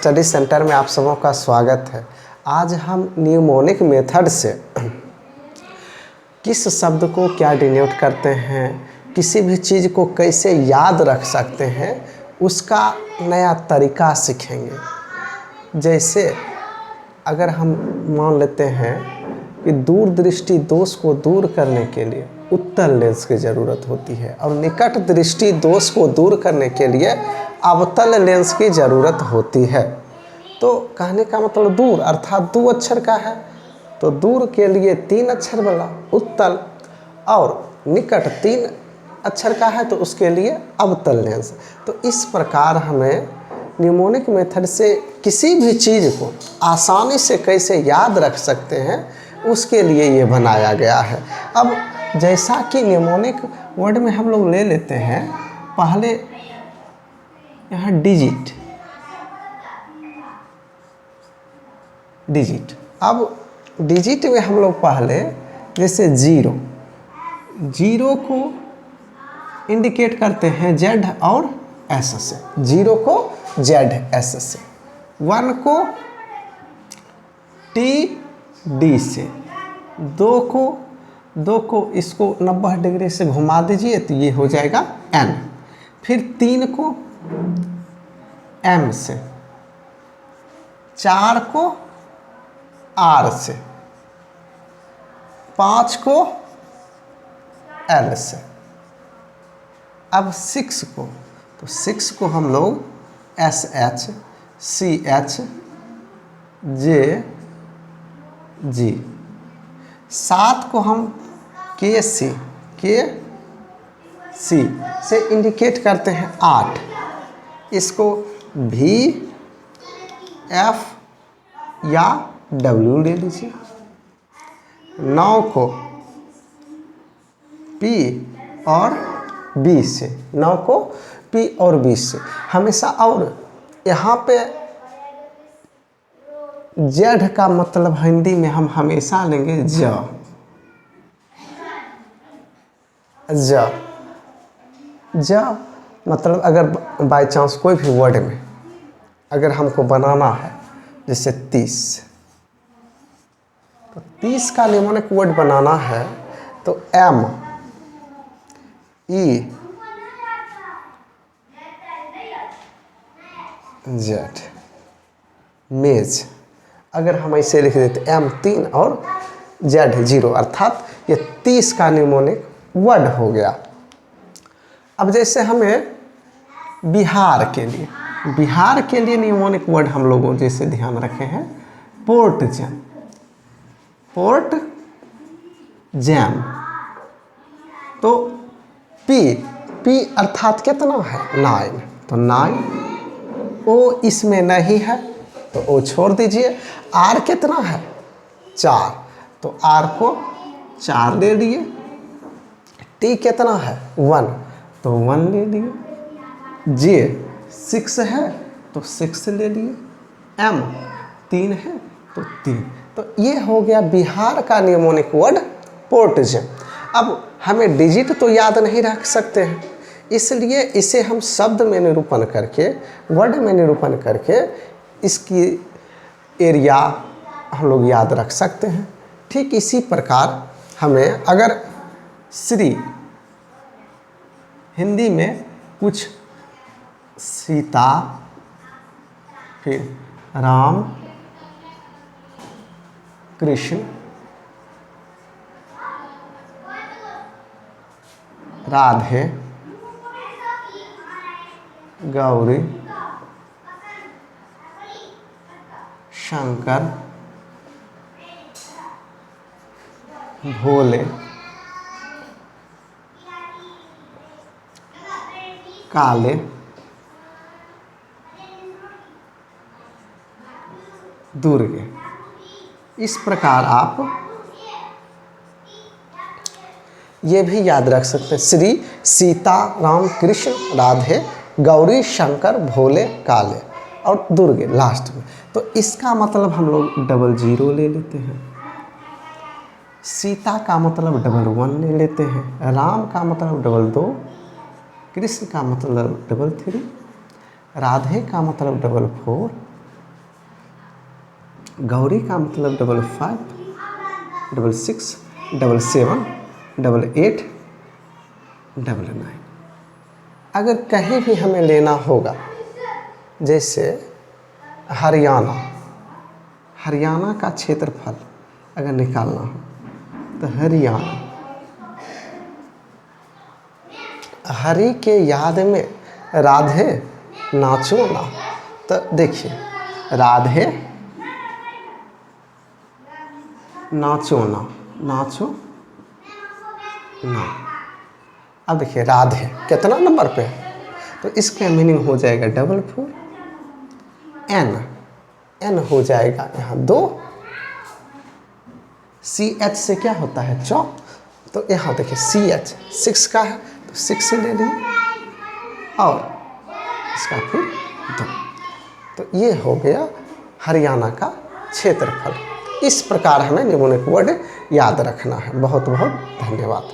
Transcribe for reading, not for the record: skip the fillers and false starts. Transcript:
Study centre में आप सबों का स्वागत है। आज हम न्यूमोनिक मेथड से किस शब्द को क्या डिनोट करते हैं, किसी भी चीज़ को कैसे याद रख सकते हैं, उसका नया तरीका सीखेंगे। जैसे अगर हम मान लेते हैं कि दूरदृष्टि दोष को दूर करने के लिए उत्तल लेंस की ज़रूरत होती है और निकट दृष्टि दोष को दूर करने के लिए अवतल लेंस की ज़रूरत होती है। तो कहने का मतलब दूर अर्थात 2 अक्षर का है, तो दूर के लिए 3 अक्षर वाला उत्तल और निकट 3 अक्षर का है तो उसके लिए अवतल लेंस। तो इस प्रकार हमें न्यूमोनिक मेथड से किसी भी चीज़ को आसानी से कैसे याद रख सकते हैं उसके लिए ये बनाया गया है। अब जैसा कि न्यूमोनिक वर्ड में हम लोग ले लेते हैं, पहले यहाँ डिजिट, अब डिजिट में हम लोग पहले जैसे जीरो को इंडिकेट करते हैं जेड और एस से, 0 को जेड एस से, 1 को टी डी से, 2 को इसको 90 डिग्री से घुमा दीजिए तो ये हो जाएगा एन, फिर 3 को एम से, 4 को आर से, 5 को एल से। अब 6 को, तो 6 को हम लोग एस एच, सी एच, जे जी, 7 को हम के सी से इंडिकेट करते हैं 8, इसको भी एफ या डब्ल्यू ले लीजिए। 9 को पी और बी से, 9 को पी और बी से हमेशा। और यहाँ पे जेड का मतलब हिंदी में हम हमेशा लेंगे ज मतलब अगर बाय चांस कोई भी वर्ड में अगर हमको बनाना है जैसे 30, तो 30 का न्यूमोनिक वर्ड बनाना है तो एम ई जेड मेज, अगर हम ऐसे लिख देते एम 3 और जेड 0, अर्थात ये 30 का न्यूमोनिक वर्ड हो गया। अब जैसे हमें बिहार के लिए न्यूमोनिक वर्ड हम लोगों जैसे ध्यान रखे हैं पोर्ट जैम, तो पी अर्थात कितना है 9, तो 9, ओ इसमें नहीं है तो ओ छोड़ दीजिए। आर कितना है 4, तो आर को 4 ले लिए। टी कितना है 1, तो 1 ले लिए। जे 6 है तो 6 ले लिए। एम 3 है तो 3। तो ये हो गया बिहार का न्यूमोनिक वर्ड पोर्टजेम। अब हमें डिजिट तो याद नहीं रख सकते हैं, इसलिए इसे हम शब्द में निरूपण करके, वर्ड में निरूपण करके इसकी एरिया हम लोग याद रख सकते हैं। ठीक इसी प्रकार हमें अगर श्री हिंदी में कुछ सीता, फिर राम, कृष्ण, राधे, गौरी, शंकर, भोले, काले, दुर्गे, इस प्रकार आप ये भी याद रख सकते हैं। श्री, सीता, राम, कृष्ण, राधे, गौरी, शंकर, भोले, काले और दुर्गे लास्ट में। तो इसका मतलब हम लोग 00 ले लेते हैं। सीता का मतलब 11 ले लेते हैं। राम का मतलब 22, कृष्ण का मतलब 33, राधे का मतलब 44, गौरी का मतलब 55, 66, 77, 88, 99। अगर कहीं भी हमें लेना होगा, जैसे हरियाणा का क्षेत्रफल अगर निकालना हो तो हरि के याद में राधे नाचो ना। तो देखिए, राधे नाचो ना, नाचो ना। अब देखिए राधे कितना नंबर पे है, तो इसका मीनिंग हो जाएगा 44। एन हो जाएगा यहाँ 2। CH से क्या होता है चौ, तो यहाँ देखिए CH 6 का है तो 6 से ले लिए, और इसका फिर 2। तो ये हो गया हरियाणा का क्षेत्रफल। इस प्रकार हमें निमोनिक वर्ड याद रखना है। बहुत बहुत धन्यवाद।